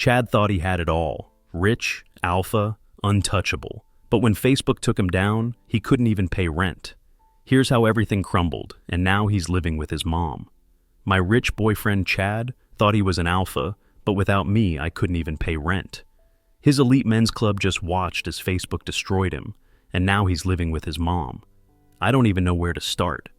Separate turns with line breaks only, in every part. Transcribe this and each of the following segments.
Chad thought he had it all: rich, alpha, untouchable. But when Facebook took him down, he couldn't even pay rent. Here's how everything crumbled, and now he's living with his mom. My rich boyfriend Chad thought he was an alpha, but without me, I couldn't even pay rent. His elite men's club just watched as Facebook destroyed him, and now he's living with his mom. I don't even know where to start.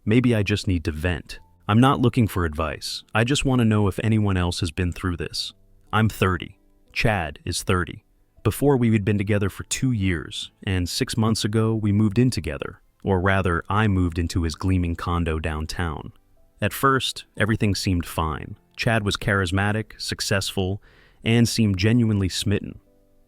Maybe I just need to vent. I'm not looking for advice. I just want to know if anyone else has been through this. I'm 30. Chad is 30. Before, we had been together for 2 years, and 6 months ago, we moved in together. Or rather, I moved into his gleaming condo downtown. At first, everything seemed fine. Chad was charismatic, successful, and seemed genuinely smitten.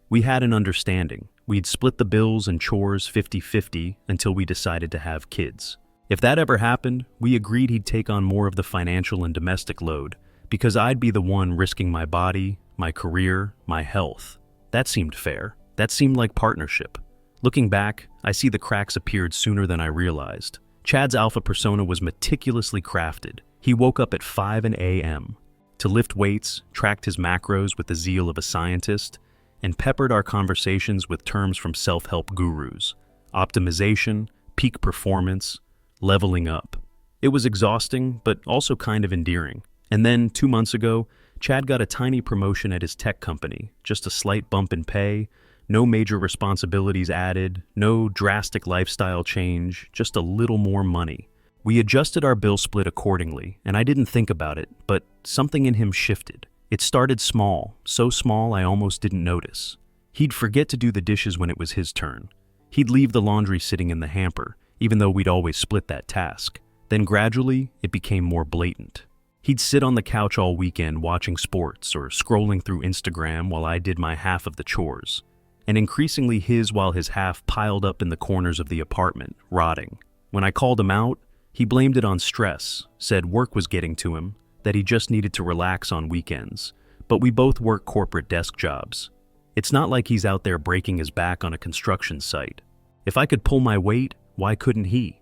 We had an understanding. We'd split the bills and chores 50-50 until we decided to have kids. If that ever happened, we agreed he'd take on more of the financial and domestic load, because I'd be the one risking my body, my career, my health. That seemed fair. That seemed like partnership. Looking back, I see the cracks appeared sooner than I realized. Chad's alpha persona was meticulously crafted. He woke up at 5 a.m. to lift weights, tracked his macros with the zeal of a scientist, and peppered our conversations with terms from self-help gurus: optimization, peak performance, leveling up. It was exhausting, but also kind of endearing. And then, 2 months ago, Chad got a tiny promotion at his tech company, just a slight bump in pay, no major responsibilities added, no drastic lifestyle change, just a little more money. We adjusted our bill split accordingly, and I didn't think about it, but something in him shifted. It started small, so small I almost didn't notice. He'd forget to do the dishes when it was his turn. He'd leave the laundry sitting in the hamper, even though we'd always split that task. Then gradually, it became more blatant. He'd sit on the couch all weekend watching sports or scrolling through Instagram while I did my half of the chores. And increasingly his while his half piled up in the corners of the apartment, rotting. When I called him out, he blamed it on stress, said work was getting to him, that he just needed to relax on weekends. But we both work corporate desk jobs. It's not like he's out there breaking his back on a construction site. If I could pull my weight, why couldn't he?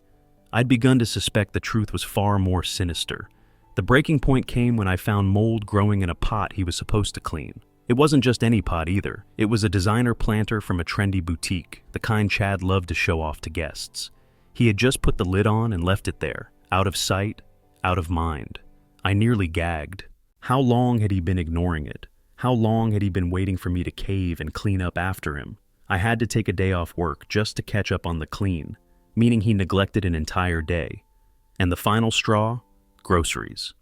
I'd begun to suspect the truth was far more sinister. The breaking point came when I found mold growing in a pot he was supposed to clean. It wasn't just any pot either. It was a designer planter from a trendy boutique, the kind Chad loved to show off to guests. He had just put the lid on and left it there, out of sight, out of mind. I nearly gagged. How long had he been ignoring it? How long had he been waiting for me to cave and clean up after him? I had to take a day off work just to catch up on the clean, meaning he neglected an entire day. And the final straw? Groceries.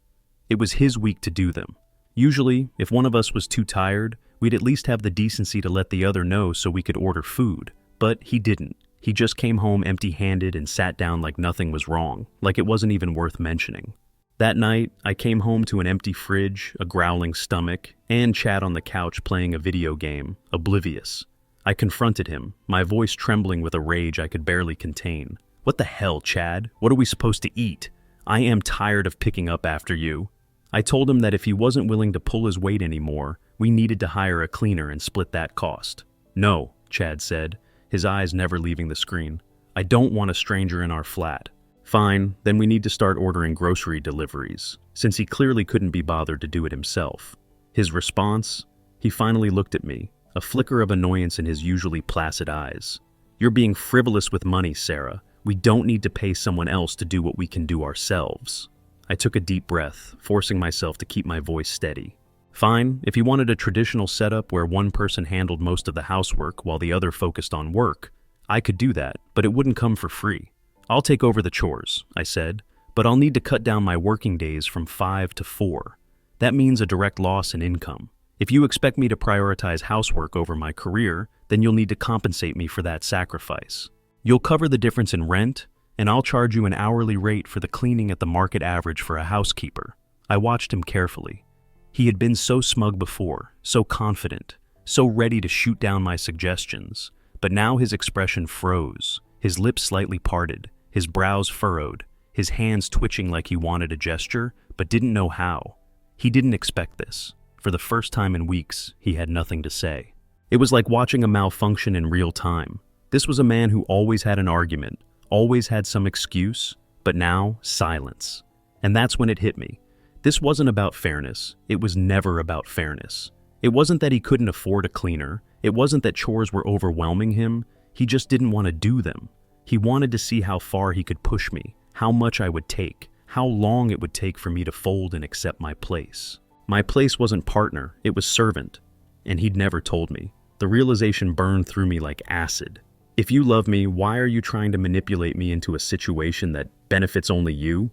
It was his week to do them. Usually, if one of us was too tired, we'd at least have the decency to let the other know so we could order food. But he didn't. He just came home empty-handed and sat down like nothing was wrong, like it wasn't even worth mentioning. That night, I came home to an empty fridge, a growling stomach, and Chad on the couch playing a video game, oblivious. I confronted him, my voice trembling with a rage I could barely contain. "What the hell, Chad? What are we supposed to eat? I am tired of picking up after you." I told him that if he wasn't willing to pull his weight anymore, we needed to hire a cleaner and split that cost. "No," Chad said, his eyes never leaving the screen. "I don't want a stranger in our flat." "Fine, then we need to start ordering grocery deliveries," since he clearly couldn't be bothered to do it himself. His response? He finally looked at me, a flicker of annoyance in his usually placid eyes. "You're being frivolous with money, Sarah. We don't need to pay someone else to do what we can do ourselves." I took a deep breath, forcing myself to keep my voice steady. Fine, if he wanted a traditional setup where one person handled most of the housework while the other focused on work, I could do that, but it wouldn't come for free. "I'll take over the chores," I said, "but I'll need to cut down my working days from 5 to 4. That means a direct loss in income. If you expect me to prioritize housework over my career, then you'll need to compensate me for that sacrifice. You'll cover the difference in rent, and I'll charge you an hourly rate for the cleaning at the market average for a housekeeper." I watched him carefully. He had been so smug before, so confident, so ready to shoot down my suggestions, but now his expression froze, his lips slightly parted, his brows furrowed, his hands twitching like he wanted a gesture, but didn't know how. He didn't expect this. For the first time in weeks, he had nothing to say. It was like watching a malfunction in real time. This was a man who always had an argument, always had some excuse, but now, silence. And that's when it hit me. This wasn't about fairness. It was never about fairness. It wasn't that he couldn't afford a cleaner. It wasn't that chores were overwhelming him. He just didn't want to do them. He wanted to see how far he could push me, how much I would take, how long it would take for me to fold and accept my place. My place wasn't partner, it was servant. And he'd never told me. The realization burned through me like acid. If you love me, why are you trying to manipulate me into a situation that benefits only you?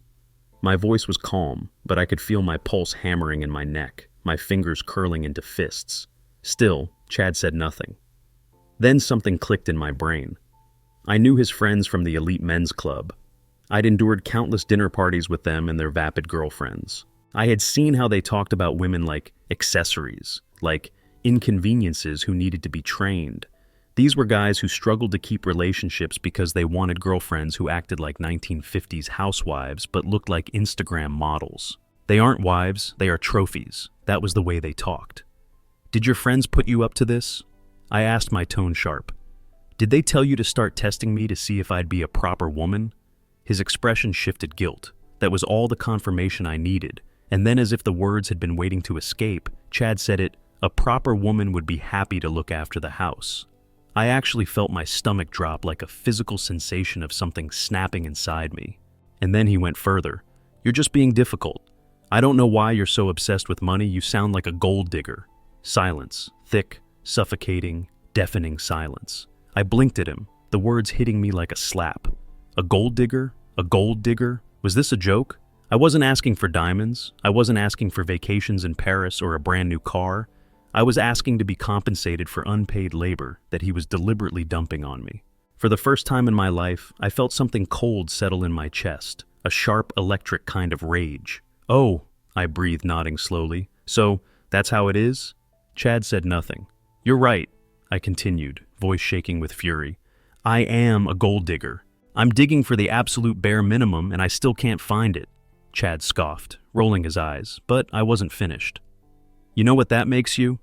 My voice was calm, but I could feel my pulse hammering in my neck, my fingers curling into fists. Still, Chad said nothing. Then something clicked in my brain. I knew his friends from the elite men's club. I'd endured countless dinner parties with them and their vapid girlfriends. I had seen how they talked about women like accessories, like inconveniences who needed to be trained. These were guys who struggled to keep relationships because they wanted girlfriends who acted like 1950s housewives but looked like Instagram models. They aren't wives, they are trophies. That was the way they talked. Did your friends put you up to this? I asked, my tone sharp. Did they tell you to start testing me to see if I'd be a proper woman? His expression shifted guilt. That was all the confirmation I needed. And then, as if the words had been waiting to escape, Chad said it, a proper woman would be happy to look after the house. I actually felt my stomach drop like a physical sensation of something snapping inside me. And then he went further. You're just being difficult. I don't know why you're so obsessed with money. You sound like a gold digger. Silence. Thick, suffocating, deafening silence. I blinked at him, the words hitting me like a slap. A gold digger? A gold digger? Was this a joke? I wasn't asking for diamonds. I wasn't asking for vacations in Paris or a brand new car. I was asking to be compensated for unpaid labor that he was deliberately dumping on me. For the first time in my life, I felt something cold settle in my chest, a sharp electric kind of rage. Oh, I breathed, nodding slowly. So, that's how it is? Chad said nothing. You're right, I continued, voice shaking with fury. I am a gold digger. I'm digging for the absolute bare minimum and I still can't find it. Chad scoffed, rolling his eyes, but I wasn't finished. You know what that makes you?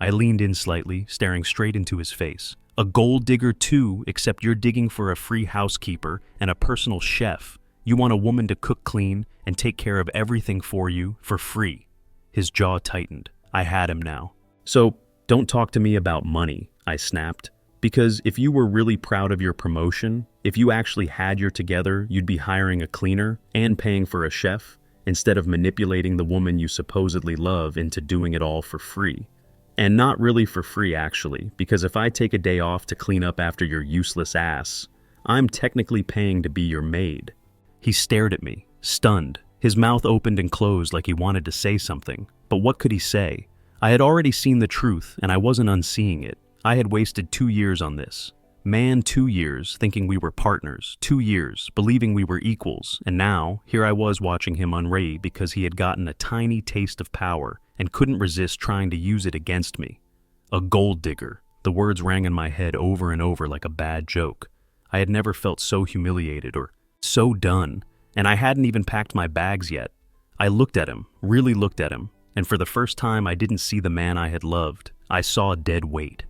I leaned in slightly, staring straight into his face. A gold digger too, except you're digging for a free housekeeper and a personal chef. You want a woman to cook clean and take care of everything for you for free. His jaw tightened. I had him now. So, don't talk to me about money, I snapped. Because if you were really proud of your promotion, if you actually had your together, you'd be hiring a cleaner and paying for a chef, instead of manipulating the woman you supposedly love into doing it all for free. And not really for free, actually, because if I take a day off to clean up after your useless ass, I'm technically paying to be your maid. He stared at me, stunned. His mouth opened and closed like he wanted to say something. But what could he say? I had already seen the truth, and I wasn't unseeing it. I had wasted 2 years on this. Man, 2 years, thinking we were partners. 2 years, believing we were equals. And now, here I was watching him unravel because he had gotten a tiny taste of power and couldn't resist trying to use it against me. A gold digger. The words rang in my head over and over like a bad joke. I had never felt so humiliated or so done, and I hadn't even packed my bags yet. I looked at him, really looked at him, and for the first time I didn't see the man I had loved. I saw dead weight.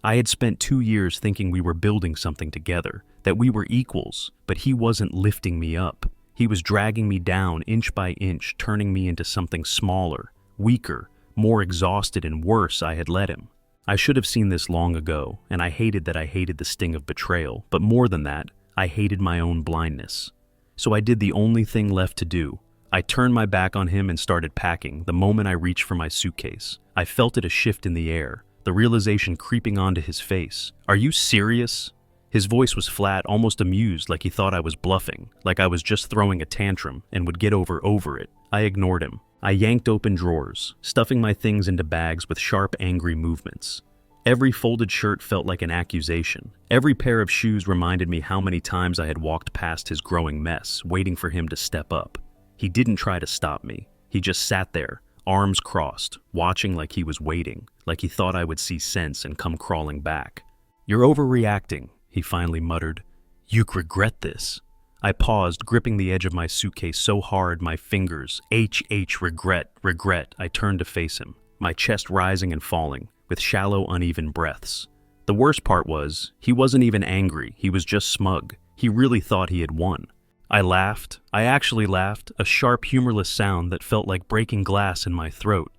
I had spent 2 years thinking we were building something together, that we were equals, but he wasn't lifting me up. He was dragging me down inch by inch, turning me into something smaller, weaker, more exhausted, and worse. I had let him. I should have seen this long ago, and I hated that I hated the sting of betrayal, but more than that, I hated my own blindness. So I did the only thing left to do. I turned my back on him and started packing the moment I reached for my suitcase. I felt it a shift in the air, the realization creeping onto his face. Are you serious? His voice was flat, almost amused, like he thought I was bluffing, like I was just throwing a tantrum and would get over it. I ignored him. I yanked open drawers, stuffing my things into bags with sharp, angry movements. Every folded shirt felt like an accusation. Every pair of shoes reminded me how many times I had walked past his growing mess, waiting for him to step up. He didn't try to stop me. He just sat there, arms crossed, watching like he was waiting, like he thought I would see sense and come crawling back. You're overreacting, he finally muttered. You'd regret this. I paused, gripping the edge of my suitcase so hard my fingers, regret. I turned to face him, my chest rising and falling, with shallow, uneven breaths. The worst part was, he wasn't even angry, he was just smug. He really thought he had won. I laughed. I actually laughed, a sharp, humorless sound that felt like breaking glass in my throat.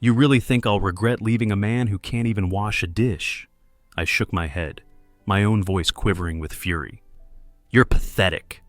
You really think I'll regret leaving a man who can't even wash a dish? I shook my head, my own voice quivering with fury. You're pathetic.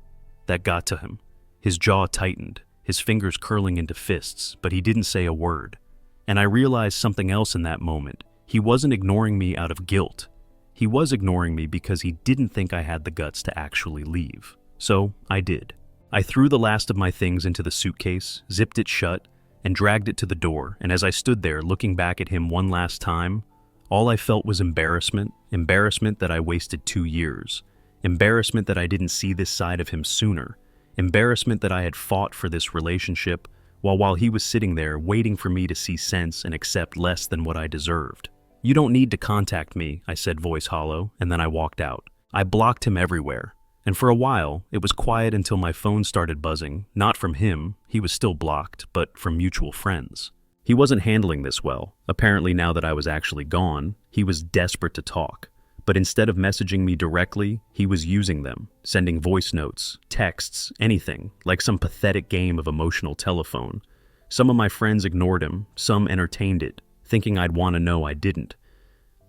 That got to him. His jaw tightened, his fingers curling into fists, but he didn't say a word. And I realized something else in that moment. He wasn't ignoring me out of guilt. He was ignoring me because he didn't think I had the guts to actually leave. So I did. I threw the last of my things into the suitcase, zipped it shut, and dragged it to the door, and as I stood there looking back at him one last time, all I felt was embarrassment that I wasted 2 years, embarrassment that I didn't see this side of him sooner, embarrassment that I had fought for this relationship while he was sitting there waiting for me to see sense and accept less than what I deserved. You don't need to contact me, I said, voice hollow, and then I walked out. I blocked him everywhere. And for a while, it was quiet until my phone started buzzing, not from him, he was still blocked, but from mutual friends. He wasn't handling this well. Apparently now that I was actually gone, he was desperate to talk. But instead of messaging me directly, he was using them, sending voice notes, texts, anything, like some pathetic game of emotional telephone. Some of my friends ignored him, some entertained it, thinking I'd want to know I didn't.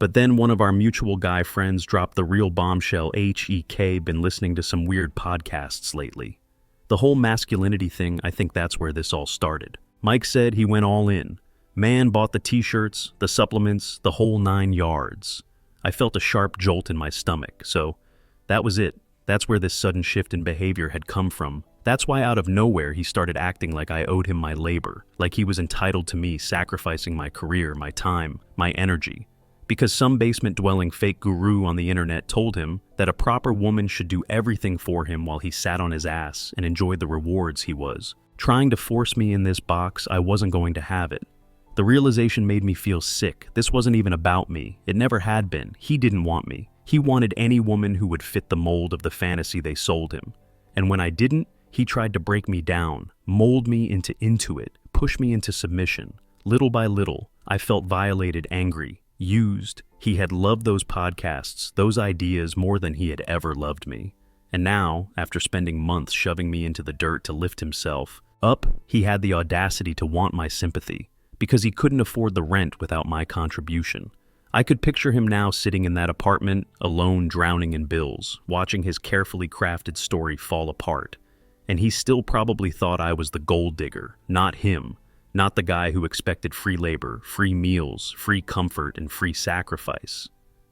But then one of our mutual guy friends dropped the real bombshell. Been listening to some weird podcasts lately. The whole masculinity thing, I think that's where this all started. Mike said he went all in. Man bought the t-shirts, the supplements, the whole 9 yards. I felt a sharp jolt in my stomach, so that was it. That's where this sudden shift in behavior had come from. That's why out of nowhere he started acting like I owed him my labor, like he was entitled to me sacrificing my career, my time, my energy. Because some basement-dwelling fake guru on the internet told him that a proper woman should do everything for him while he sat on his ass and enjoyed the rewards he was. Trying to force me in this box, I wasn't going to have it. The realization made me feel sick. This wasn't even about me. It never had been. He didn't want me. He wanted any woman who would fit the mold of the fantasy they sold him. And when I didn't, he tried to break me down, mold me into it, push me into submission. Little by little, I felt violated, angry, used. He had loved those podcasts, those ideas more than he had ever loved me. And now, after spending months shoving me into the dirt to lift himself up, he had the audacity to want my sympathy, because he couldn't afford the rent without my contribution. I could picture him now sitting in that apartment, alone, drowning in bills, watching his carefully crafted story fall apart. And he still probably thought I was the gold digger, not him. Not the guy who expected free labor, free meals, free comfort, and free sacrifice.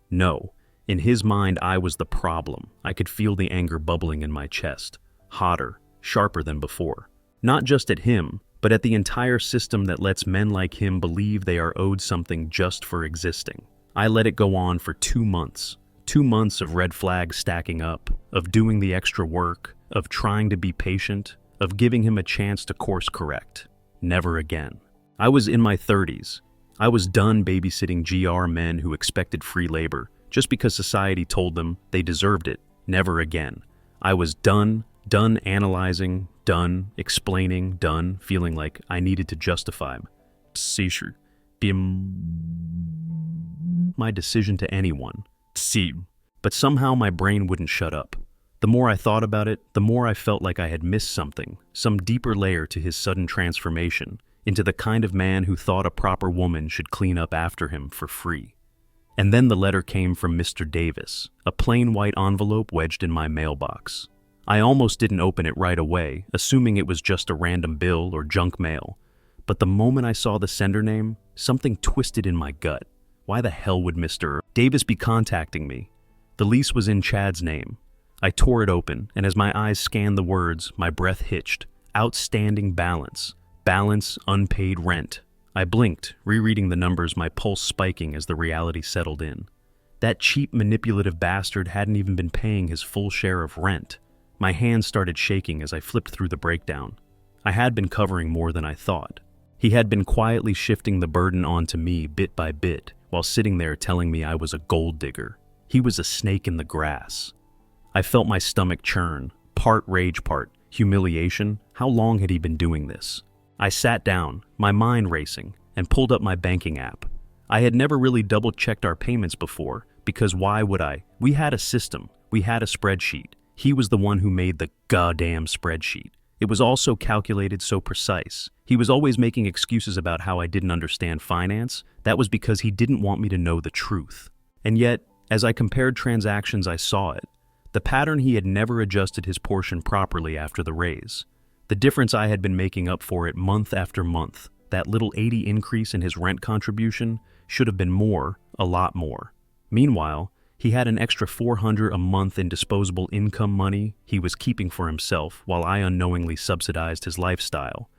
No, in his mind I was the problem. I could feel the anger bubbling in my chest, hotter, sharper than before. Not just at him, but at the entire system that lets men like him believe they are owed something just for existing. I let it go on for 2 months. 2 months of red flags stacking up, of doing the extra work, of trying to be patient, of giving him a chance to course correct. Never again. I was in my 30s. I was done babysitting GR men who expected free labor just because society told them they deserved it. Never again. I was done analyzing, done explaining, done feeling like I needed to justify my decision to anyone. But somehow my brain wouldn't shut up. The more I thought about it, the more I felt like I had missed something, some deeper layer to his sudden transformation into the kind of man who thought a proper woman should clean up after him for free. And then the letter came from Mr. Davis, a plain white envelope wedged in my mailbox. I almost didn't open it right away, assuming it was just a random bill or junk mail. But the moment I saw the sender name, something twisted in my gut. Why the hell would Mr. Davis be contacting me? The lease was in Chad's name. I tore it open, and as my eyes scanned the words, my breath hitched. Outstanding balance. Balance, unpaid rent. I blinked, rereading the numbers, my pulse spiking as the reality settled in. That cheap, manipulative bastard hadn't even been paying his full share of rent. My hands started shaking as I flipped through the breakdown. I had been covering more than I thought. He had been quietly shifting the burden onto me bit by bit, while sitting there telling me I was a gold digger. He was a snake in the grass. I felt my stomach churn, part rage, part humiliation. How long had he been doing this? I sat down, my mind racing, and pulled up my banking app. I had never really double-checked our payments before, because why would I? We had a system, we had a spreadsheet. He was the one who made the goddamn spreadsheet. It was all so calculated, so precise. He was always making excuses about how I didn't understand finance. That was because he didn't want me to know the truth. And yet, as I compared transactions, I saw it. The pattern: he had never adjusted his portion properly after the raise. The difference I had been making up for it month after month. That little 80 increase in his rent contribution should have been more, a lot more. Meanwhile, he had an extra $400 a month in disposable income money he was keeping for himself while I unknowingly subsidized his lifestyle.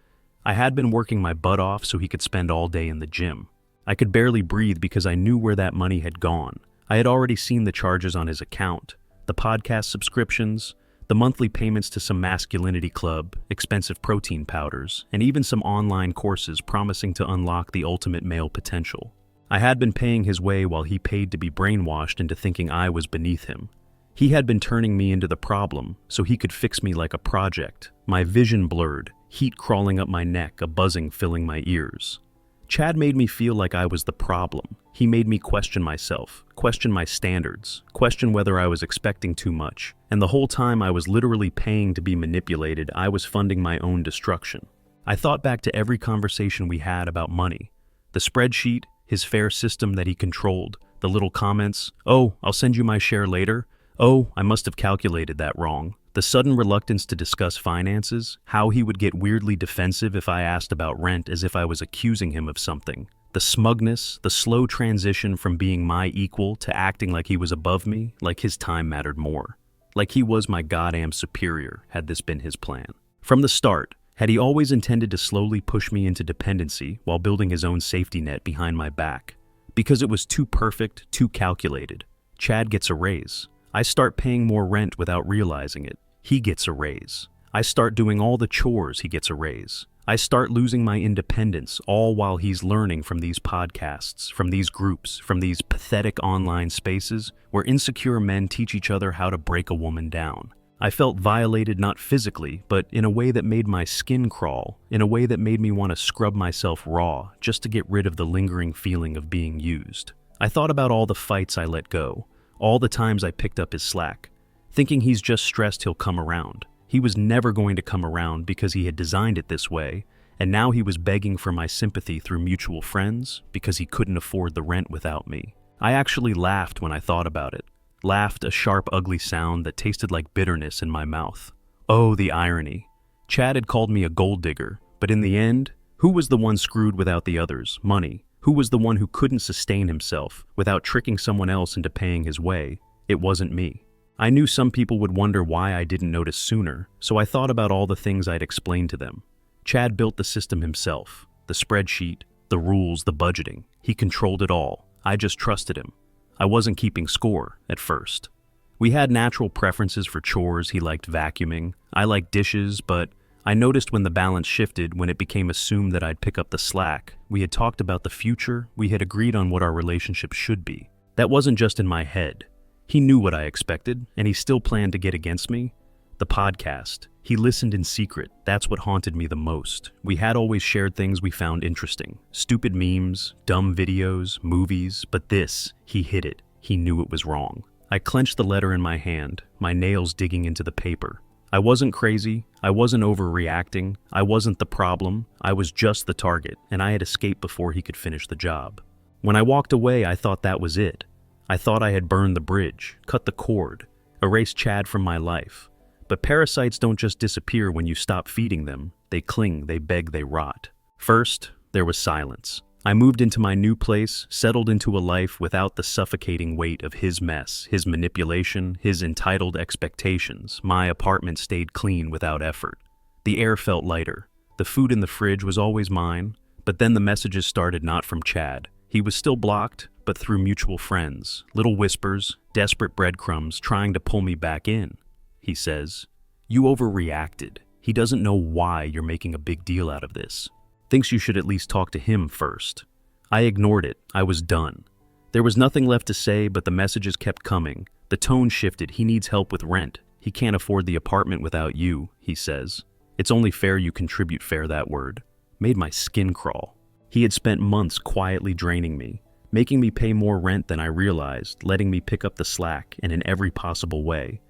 I had been working my butt off so he could spend all day in the gym. I could barely breathe because I knew where that money had gone. I had already seen the charges on his account, the podcast subscriptions, the monthly payments to some masculinity club, expensive protein powders, and even some online courses promising to unlock the ultimate male potential. I had been paying his way while he paid to be brainwashed into thinking I was beneath him. He had been turning me into the problem so he could fix me like a project. My vision blurred, heat crawling up my neck, a buzzing filling my ears. Chad made me feel like I was the problem. He made me question myself, question my standards, question whether I was expecting too much. And the whole time I was literally paying to be manipulated, I was funding my own destruction. I thought back to every conversation we had about money. The spreadsheet, his fair system that he controlled, the little comments, "Oh, I'll send you my share later. Oh, I must have calculated that wrong." The sudden reluctance to discuss finances, how he would get weirdly defensive if I asked about rent as if I was accusing him of something. The smugness, the slow transition from being my equal to acting like he was above me, like his time mattered more. Like he was my goddamn superior, had this been his plan. From the start, had he always intended to slowly push me into dependency while building his own safety net behind my back? Because it was too perfect, too calculated. Chad gets a raise. I start paying more rent without realizing it. He gets a raise. I start doing all the chores. He gets a raise. I start losing my independence, all while he's learning from these podcasts, from these groups, from these pathetic online spaces where insecure men teach each other how to break a woman down. I felt violated, not physically, but in a way that made my skin crawl, in a way that made me want to scrub myself raw just to get rid of the lingering feeling of being used. I thought about all the fights I let go, all the times I picked up his slack, thinking he's just stressed he'll come around. He was never going to come around because he had designed it this way, and now he was begging for my sympathy through mutual friends because he couldn't afford the rent without me. I actually laughed when I thought about it. Laughed, a sharp, ugly sound that tasted like bitterness in my mouth. Oh, the irony. Chad had called me a gold digger, but in the end, who was the one screwed without the others? Money. Who was the one who couldn't sustain himself without tricking someone else into paying his way? It wasn't me. I knew some people would wonder why I didn't notice sooner, so I thought about all the things I'd explained to them. Chad built the system himself. The spreadsheet, the rules, the budgeting. He controlled it all. I just trusted him. I wasn't keeping score at first. We had natural preferences for chores. He liked vacuuming. I liked dishes, but I noticed when the balance shifted, when it became assumed that I'd pick up the slack. We had talked about the future. We had agreed on what our relationship should be. That wasn't just in my head. He knew what I expected, and he still planned to get against me. The podcast. He listened in secret. That's what haunted me the most. We had always shared things we found interesting. Stupid memes, dumb videos, movies, but this, he hid it. He knew it was wrong. I clenched the letter in my hand, my nails digging into the paper. I wasn't crazy. I wasn't overreacting. I wasn't the problem. I was just the target, and I had escaped before he could finish the job. When I walked away, I thought that was it. I thought I had burned the bridge, cut the cord, erased Chad from my life. But parasites don't just disappear when you stop feeding them. They cling, they beg, they rot. First, there was silence. I moved into my new place, settled into a life without the suffocating weight of his mess, his manipulation, his entitled expectations. My apartment stayed clean without effort. The air felt lighter. The food in the fridge was always mine. But then the messages started not from Chad. He was still blocked, but through mutual friends. Little whispers, desperate breadcrumbs trying to pull me back in. He says, "You overreacted. He doesn't know why you're making a big deal out of this. Thinks you should at least talk to him first." I ignored it. I was done. There was nothing left to say, but the messages kept coming. The tone shifted. "He needs help with rent. He can't afford the apartment without you," he says. "It's only fair you contribute." Fair, that word made my skin crawl. He had spent months quietly draining me, making me pay more rent than I realized, letting me pick up the slack and in every possible way.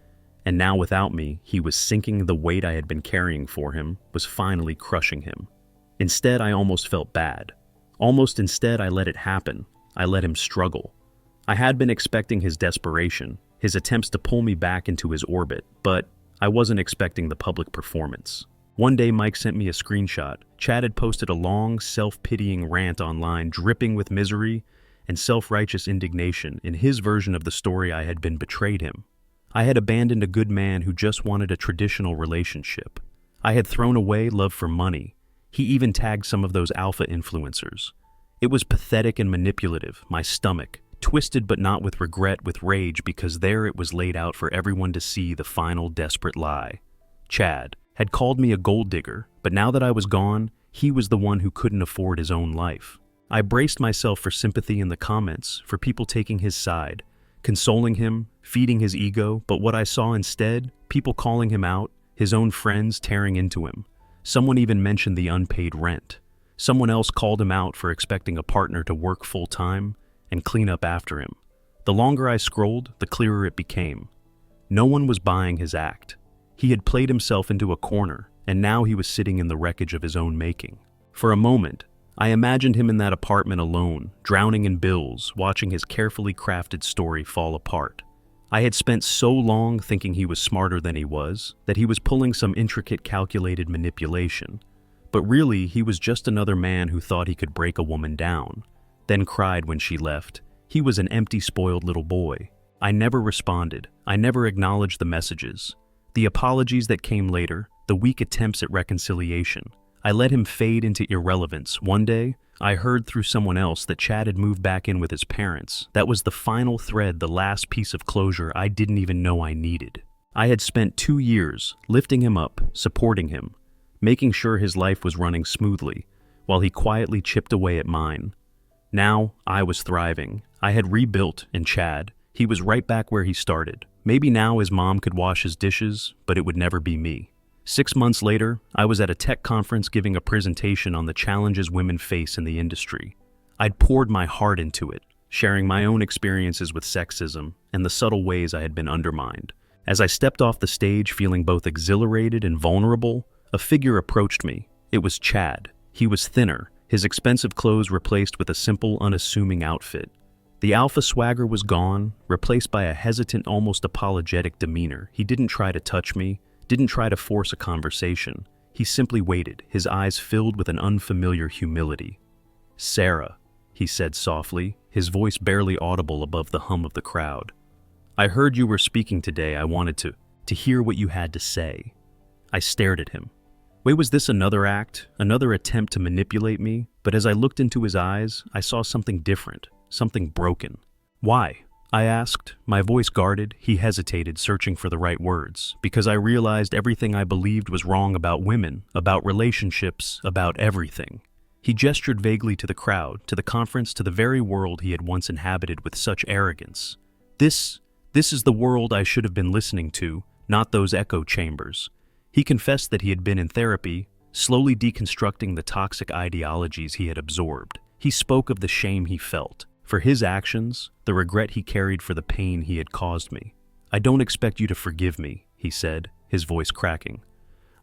And now without me, he was sinking. The weight I had been carrying for him was finally crushing him. Instead, I almost felt bad. Instead, I let it happen. I let him struggle. I had been expecting his desperation, his attempts to pull me back into his orbit, but I wasn't expecting the public performance. One day, Mike sent me a screenshot. Chad had posted a long, self-pitying rant online, dripping with misery and self-righteous indignation. In his version of the story, I had been betrayed him. I had abandoned a good man who just wanted a traditional relationship. I had thrown away love for money. He even tagged some of those alpha influencers. It was pathetic and manipulative, my stomach, twisted but not with regret, with rage, because there it was laid out for everyone to see, the final desperate lie. Chad had called me a gold digger, but now that I was gone, he was the one who couldn't afford his own life. I braced myself for sympathy in the comments, for people taking his side, consoling him, feeding his ego, but what I saw instead, people calling him out, his own friends tearing into him. Someone even mentioned the unpaid rent. Someone else called him out for expecting a partner to work full-time and clean up after him. The longer I scrolled, the clearer it became. No one was buying his act. He had played himself into a corner, and now he was sitting in the wreckage of his own making. For a moment, I imagined him in that apartment alone, drowning in bills, watching his carefully crafted story fall apart. I had spent so long thinking he was smarter than he was, that he was pulling some intricate calculated manipulation. But really, he was just another man who thought he could break a woman down, then cried when she left. He was an empty, spoiled little boy. I never responded. I never acknowledged the messages, the apologies that came later, the weak attempts at reconciliation. I let him fade into irrelevance. One day, I heard through someone else that Chad had moved back in with his parents. That was the final thread, the last piece of closure I didn't even know I needed. I had spent 2 years lifting him up, supporting him, making sure his life was running smoothly, while he quietly chipped away at mine. Now, I was thriving. I had rebuilt, and Chad, he was right back where he started. Maybe now his mom could wash his dishes, but it would never be me. 6 months later, I was at a tech conference giving a presentation on the challenges women face in the industry. I'd poured my heart into it, sharing my own experiences with sexism and the subtle ways I had been undermined. As I stepped off the stage feeling both exhilarated and vulnerable, a figure approached me. It was Chad. He was thinner, his expensive clothes replaced with a simple, unassuming outfit. The alpha swagger was gone, replaced by a hesitant, almost apologetic demeanor. He didn't try to touch me, didn't try to force a conversation. He simply waited, his eyes filled with an unfamiliar humility. "Sarah," he said softly, his voice barely audible above the hum of the crowd. "I heard you were speaking today. I wanted to hear what you had to say." I stared at him. Wait, was this another act, another attempt to manipulate me? But as I looked into his eyes, I saw something different, something broken. "Why?" I asked, my voice guarded. He hesitated, searching for the right words, because I realized everything I believed was wrong about women, about relationships, about everything. He gestured vaguely to the crowd, to the conference, to the very world he had once inhabited with such arrogance. This is the world I should have been listening to, not those echo chambers. He confessed that he had been in therapy, slowly deconstructing the toxic ideologies he had absorbed. He spoke of the shame he felt for his actions, the regret he carried for the pain he had caused me. "I don't expect you to forgive me," he said, his voice cracking.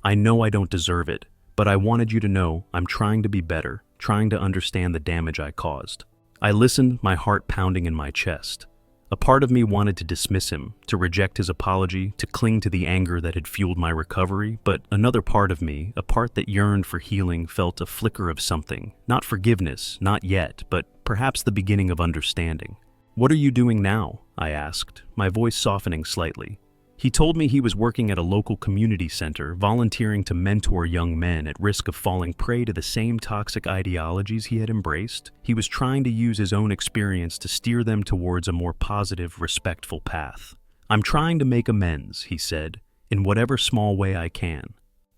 "I know I don't deserve it, but I wanted you to know I'm trying to be better, trying to understand the damage I caused." I listened, my heart pounding in my chest. A part of me wanted to dismiss him, to reject his apology, to cling to the anger that had fueled my recovery, but another part of me, a part that yearned for healing, felt a flicker of something. Not forgiveness, not yet, but perhaps the beginning of understanding. "What are you doing now?" I asked, my voice softening slightly. He told me he was working at a local community center, volunteering to mentor young men at risk of falling prey to the same toxic ideologies he had embraced. He was trying to use his own experience to steer them towards a more positive, respectful path. "I'm trying to make amends," he said, "in whatever small way I can."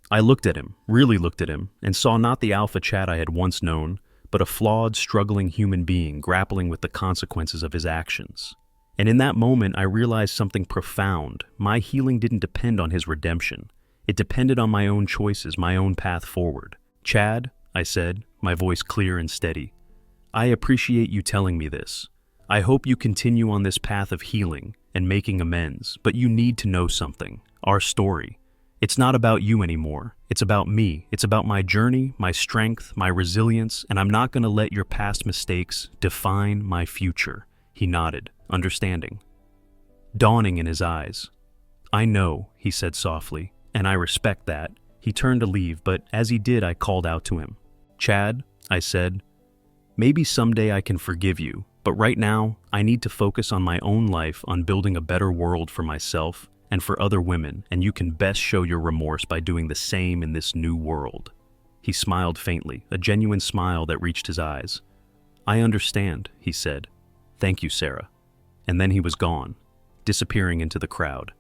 I looked at him, really looked at him, and saw not the alpha Chad I had once known, but a flawed, struggling human being grappling with the consequences of his actions. And in that moment, I realized something profound. My healing didn't depend on his redemption. It depended on my own choices, my own path forward. "Chad," I said, my voice clear and steady, "I appreciate you telling me this. I hope you continue on this path of healing, and making amends, but you need to know something. Our story. It's not about you anymore. It's about me. It's about my journey, my strength, my resilience, and I'm not going to let your past mistakes define my future. He nodded, understanding. Dawning in his eyes. I know, he said softly, and I respect that. He turned to leave, but as he did, I called out to him. Chad, I said, maybe someday I can forgive you, but right now, I need to focus on my own life, on building a better world for myself and for other women, and you can best show your remorse by doing the same in this new world. He smiled faintly, a genuine smile that reached his eyes. I understand, he said. Thank you, Sarah. And then he was gone, disappearing into the crowd.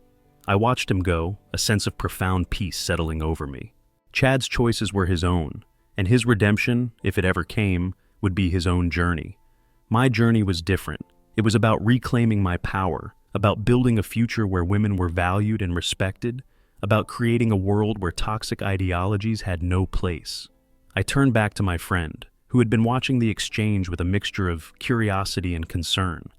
I watched him go, a sense of profound peace settling over me. Chad's choices were his own, and his redemption, if it ever came, would be his own journey. My journey was different. It was about reclaiming my power, about building a future where women were valued and respected, about creating a world where toxic ideologies had no place. I turned back to my friend, who had been watching the exchange with a mixture of curiosity and concern.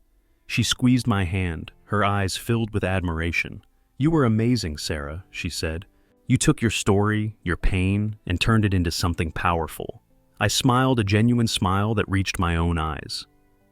She squeezed my hand, her eyes filled with admiration. You were amazing, Sarah, she said. You took your story, your pain, and turned it into something powerful. I smiled, a genuine smile that reached my own eyes.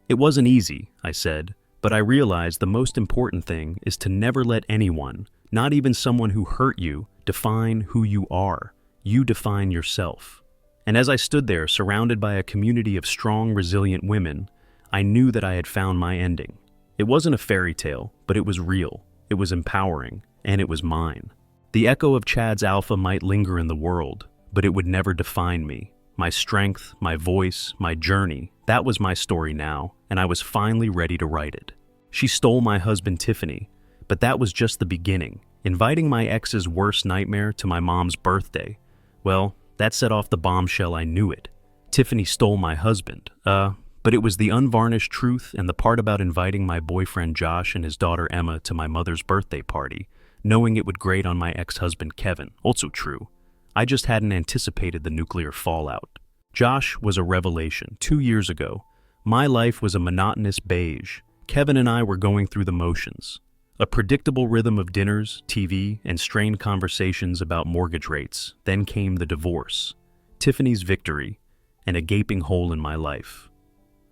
It wasn't easy, I said, but I realized the most important thing is to never let anyone, not even someone who hurt you, define who you are. You define yourself. And as I stood there, surrounded by a community of strong, resilient women, I knew that I had found my ending. It wasn't a fairy tale, but it was real. It was empowering, and it was mine. The echo of Chad's alpha might linger in the world, but it would never define me. My strength, my voice, my journey, that was my story now, and I was finally ready to write it. She stole my husband Tiffany, but that was just the beginning. Inviting my ex's worst nightmare to my mom's birthday, well, that set off the bombshell. I knew it. Tiffany stole my husband, but it was the unvarnished truth and the part about inviting my boyfriend Josh and his daughter Emma to my mother's birthday party, knowing it would grate on my ex-husband Kevin, also true. I just hadn't anticipated the nuclear fallout. Josh was a revelation 2 years ago. My life was a monotonous beige. Kevin and I were going through the motions. A predictable rhythm of dinners, TV, and strained conversations about mortgage rates. Then came the divorce, Tiffany's victory, and a gaping hole in my life.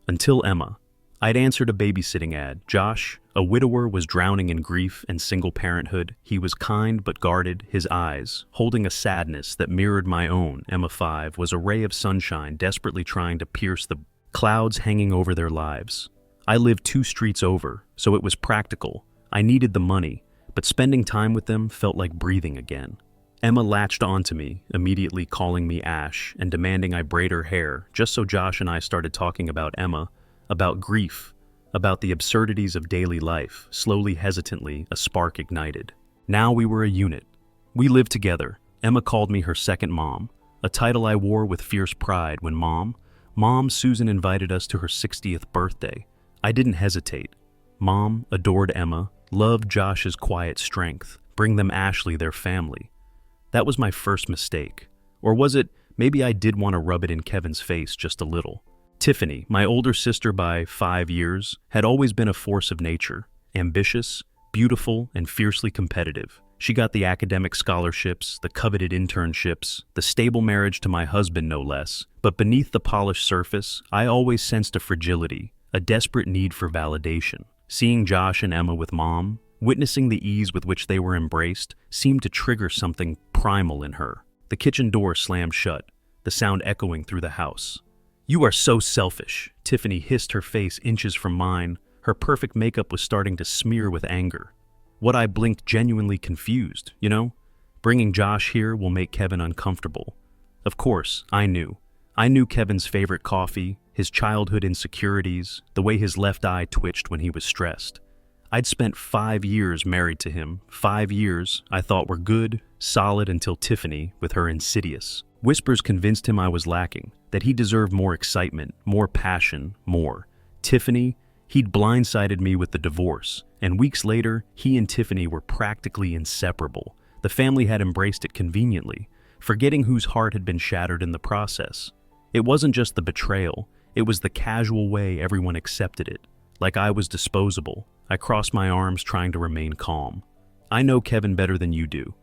Until Emma. I'd answered a babysitting ad. Josh, a widower, was drowning in grief and single parenthood. He was kind but guarded, his eyes, holding a sadness that mirrored my own. Emma 5 was a ray of sunshine desperately trying to pierce the clouds hanging over their lives. I lived 2 streets over, so it was practical. I needed the money, but spending time with them felt like breathing again. Emma latched onto me, immediately calling me Ash and demanding I braid her hair, just so Josh and I started talking about Emma, about grief, about the absurdities of daily life. Slowly, hesitantly, a spark ignited. Now we were a unit. We lived together. Emma called me her second mom, a title I wore with fierce pride when Mom, Susan invited us to her 60th birthday. I didn't hesitate. Mom adored Emma, loved Josh's quiet strength, bring them Ashley, their family. That was my first mistake. Or was it, maybe I did want to rub it in Kevin's face just a little. Tiffany, my older sister by 5 years, had always been a force of nature, ambitious, beautiful, and fiercely competitive. She got the academic scholarships, the coveted internships, the stable marriage to my husband no less. But beneath the polished surface, I always sensed a fragility, a desperate need for validation. Seeing Josh and Emma with Mom, witnessing the ease with which they were embraced, seemed to trigger something primal in her. The kitchen door slammed shut, the sound echoing through the house. "You are so selfish," Tiffany hissed, her face inches from mine. Her perfect makeup was starting to smear with anger. What I blinked, genuinely confused, you know? Bringing Josh here will make Kevin uncomfortable. Of course, I knew. I knew Kevin's favorite coffee, his childhood insecurities, the way his left eye twitched when he was stressed. I'd spent 5 years married to him. 5 years I thought were good, solid, until Tiffany, with her insidious whispers, convinced him I was lacking, that he deserved more excitement, more passion, more. Tiffany, he'd blindsided me with the divorce, and weeks later, he and Tiffany were practically inseparable. The family had embraced it conveniently, forgetting whose heart had been shattered in the process. It wasn't just the betrayal, it was the casual way everyone accepted it, like I was disposable, I crossed my arms trying to remain calm. I know Kevin better than you do.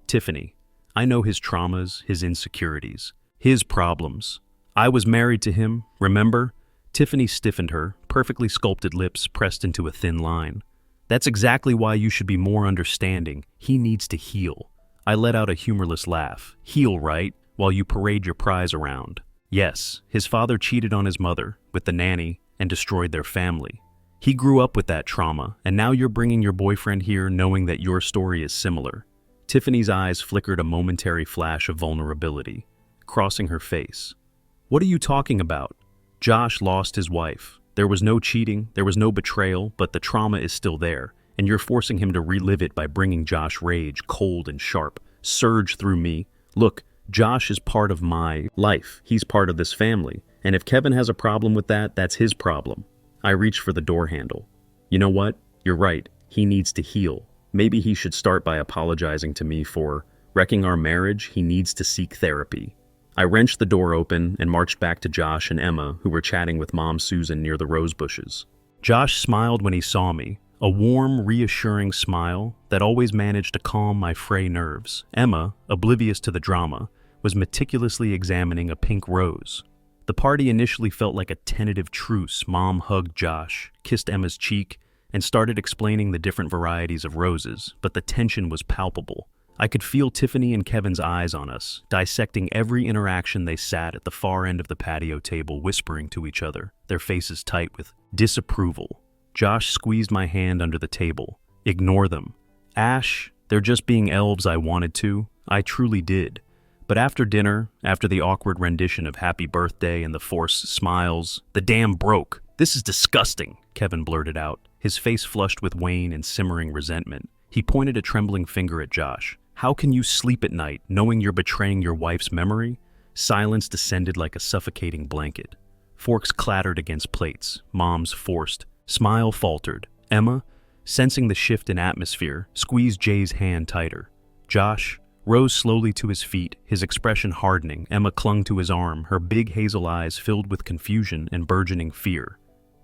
Tiffany, I know his traumas, his insecurities, his problems. I was married to him, remember? Tiffany stiffened her, perfectly sculpted lips pressed into a thin line. That's exactly why you should be more understanding. He needs to heal. I let out a humorless laugh. Heal, right? While you parade your prize around. Yes, his father cheated on his mother, with the nanny, and destroyed their family. He grew up with that trauma, and now you're bringing your boyfriend here knowing that your story is similar. Tiffany's eyes flickered a momentary flash of vulnerability, crossing her face. What are you talking about? Josh lost his wife. There was no cheating, there was no betrayal, but the trauma is still there, and you're forcing him to relive it by bringing Josh rage, cold and sharp, surge through me. Look, Josh is part of my life. He's part of this family, and if Kevin has a problem with that, that's his problem. I reached for the door handle. You know what? You're right. He needs to heal. Maybe he should start by apologizing to me for wrecking our marriage. He needs to seek therapy. I wrenched the door open and marched back to Josh and Emma, who were chatting with Mom Susan near the rose bushes. Josh smiled when he saw me, a warm, reassuring smile that always managed to calm my fray nerves. Emma, oblivious to the drama, was meticulously examining a pink rose. The party initially felt like a tentative truce. Mom hugged Josh, kissed Emma's cheek, and started explaining the different varieties of roses, but the tension was palpable. I could feel Tiffany and Kevin's eyes on us, dissecting every interaction. They sat at the far end of the patio table, whispering to each other, their faces tight with disapproval. Josh squeezed my hand under the table. Ignore them. Ash, they're just being elves. I wanted to. I truly did. But after dinner, after the awkward rendition of Happy Birthday and the forced smiles, the dam broke. This is disgusting, Kevin blurted out, his face flushed with wane and simmering resentment. He pointed a trembling finger at Josh. How can you sleep at night knowing you're betraying your wife's memory? Silence descended like a suffocating blanket. Forks clattered against plates. Mom's forced smile faltered. Emma, sensing the shift in atmosphere, squeezed Jay's hand tighter. Josh rose slowly to his feet, his expression hardening. Emma clung to his arm, her big hazel eyes filled with confusion and burgeoning fear.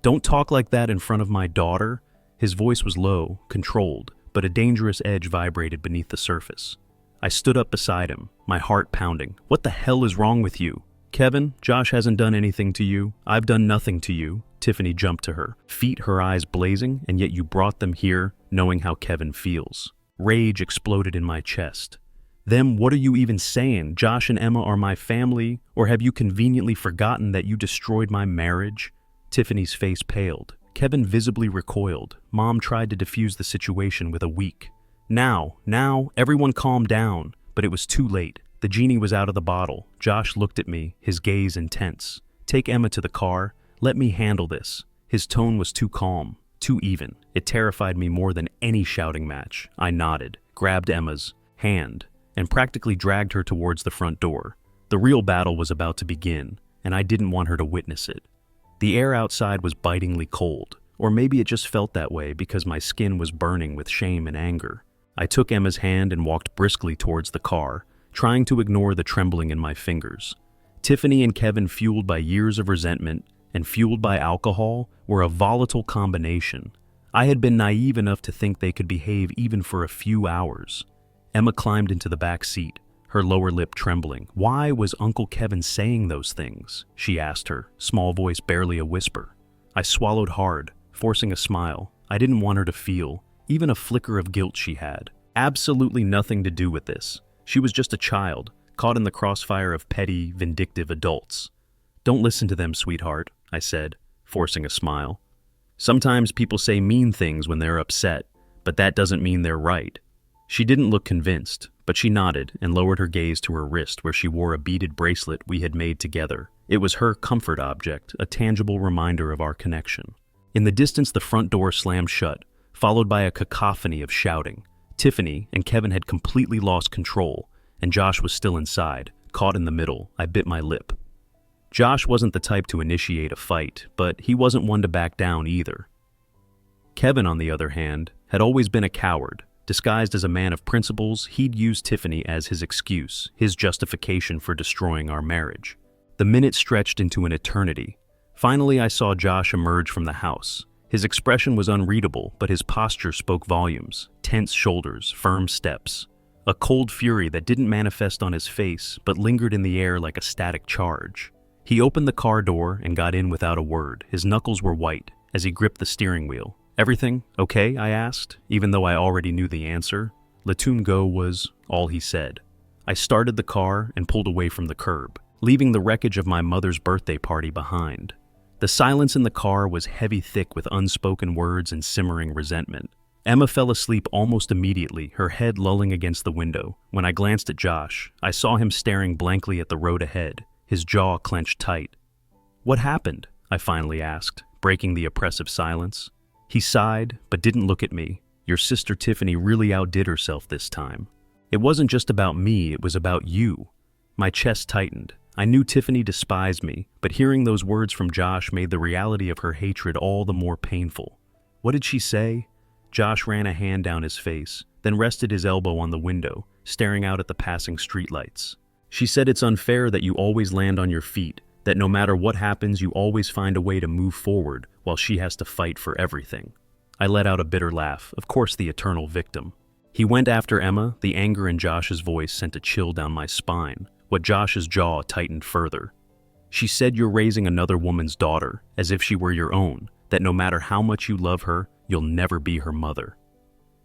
Don't talk like that in front of my daughter. His voice was low, controlled, but a dangerous edge vibrated beneath the surface. I stood up beside him, my heart pounding. What the hell is wrong with you? Kevin, Josh hasn't done anything to you. I've done nothing to you. Tiffany jumped to her, feet her eyes blazing, and yet you brought them here, knowing how Kevin feels. Rage exploded in my chest. Them, what are you even saying? Josh and Emma are my family, or have you conveniently forgotten that you destroyed my marriage? Tiffany's face paled. Kevin visibly recoiled. Mom tried to defuse the situation with a weak, Now, everyone calm down. But it was too late. The genie was out of the bottle. Josh looked at me, his gaze intense. Take Emma to the car. Let me handle this. His tone was too calm, too even. It terrified me more than any shouting match. I nodded, grabbed Emma's hand, and practically dragged her towards the front door. The real battle was about to begin, and I didn't want her to witness it. The air outside was bitingly cold, or maybe it just felt that way because my skin was burning with shame and anger. I took Emma's hand and walked briskly towards the car, trying to ignore the trembling in my fingers. Tiffany and Kevin, fueled by years of resentment and fueled by alcohol, were a volatile combination. I had been naive enough to think they could behave even for a few hours. Emma climbed into the back seat, her lower lip trembling. Why was Uncle Kevin saying those things? She asked her, small voice barely a whisper. I swallowed hard, forcing a smile. I didn't want her to feel even a flicker of guilt she had. Absolutely nothing to do with this. She was just a child, caught in the crossfire of petty, vindictive adults. Don't listen to them, sweetheart, I said, forcing a smile. Sometimes people say mean things when they're upset, but that doesn't mean they're right. She didn't look convinced, but she nodded and lowered her gaze to her wrist where she wore a beaded bracelet we had made together. It was her comfort object, a tangible reminder of our connection. In the distance, the front door slammed shut, followed by a cacophony of shouting. Tiffany and Kevin had completely lost control, and Josh was still inside, caught in the middle. I bit my lip. Josh wasn't the type to initiate a fight, but he wasn't one to back down either. Kevin, on the other hand, had always been a coward. Disguised as a man of principles, he'd used Tiffany as his excuse, his justification for destroying our marriage. The minutes stretched into an eternity. Finally, I saw Josh emerge from the house. His expression was unreadable, but his posture spoke volumes. Tense shoulders, firm steps. A cold fury that didn't manifest on his face, but lingered in the air like a static charge. He opened the car door and got in without a word. His knuckles were white as he gripped the steering wheel. "Everything okay?" I asked, even though I already knew the answer. "Letun go" was all he said. I started the car and pulled away from the curb, leaving the wreckage of my mother's birthday party behind. The silence in the car was heavy thick with unspoken words and simmering resentment. Emma fell asleep almost immediately, her head lolling against the window. When I glanced at Josh, I saw him staring blankly at the road ahead, his jaw clenched tight. "What happened?" I finally asked, breaking the oppressive silence. He sighed, but didn't look at me. "Your sister Tiffany really outdid herself this time. It wasn't just about me, it was about you." My chest tightened. I knew Tiffany despised me, but hearing those words from Josh made the reality of her hatred all the more painful. "What did she say?" Josh ran a hand down his face, then rested his elbow on the window, staring out at the passing streetlights. "She said it's unfair that you always land on your feet, that no matter what happens you always find a way to move forward while she has to fight for everything." I let out a bitter laugh, of course the eternal victim. He went after Emma, the anger in Josh's voice sent a chill down my spine. What Josh's jaw tightened further. "She said you're raising another woman's daughter, as if she were your own, that no matter how much you love her, you'll never be her mother."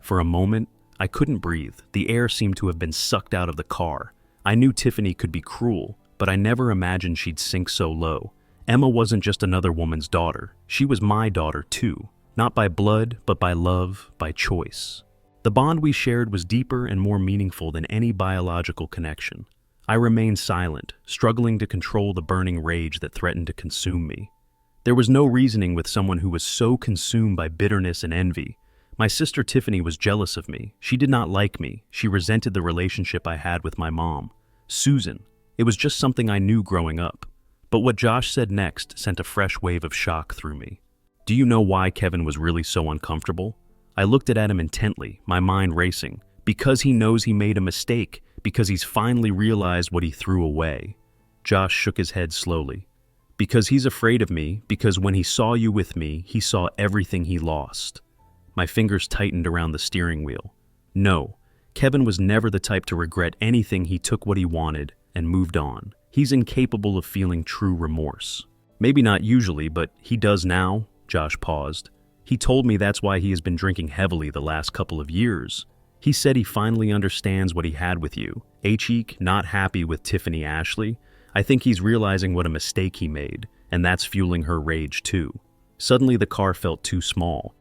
For a moment, I couldn't breathe. The air seemed to have been sucked out of the car. I knew Tiffany could be cruel, but I never imagined she'd sink so low. Emma wasn't just another woman's daughter. She was my daughter too. Not by blood, but by love, by choice. The bond we shared was deeper and more meaningful than any biological connection. I remained silent, struggling to control the burning rage that threatened to consume me. There was no reasoning with someone who was so consumed by bitterness and envy. My sister Tiffany was jealous of me. She did not like me. She resented the relationship I had with my mom, Susan. It was just something I knew growing up. But what Josh said next sent a fresh wave of shock through me. "Do you know why Kevin was really so uncomfortable?" I looked at him intently, my mind racing. "Because he knows he made a mistake. Because he's finally realized what he threw away." Josh shook his head slowly. "Because he's afraid of me, because when he saw you with me, he saw everything he lost." My fingers tightened around the steering wheel. No, Kevin was never the type to regret anything. He took what he wanted and moved on. He's incapable of feeling true remorse. "Maybe not usually, but he does now." Josh paused. "He told me that's why he has been drinking heavily the last couple of years. He said he finally understands what he had with you. Cheek, not happy with Tiffany Ashley. I think he's realizing what a mistake he made, and that's fueling her rage too." Suddenly the car felt too small.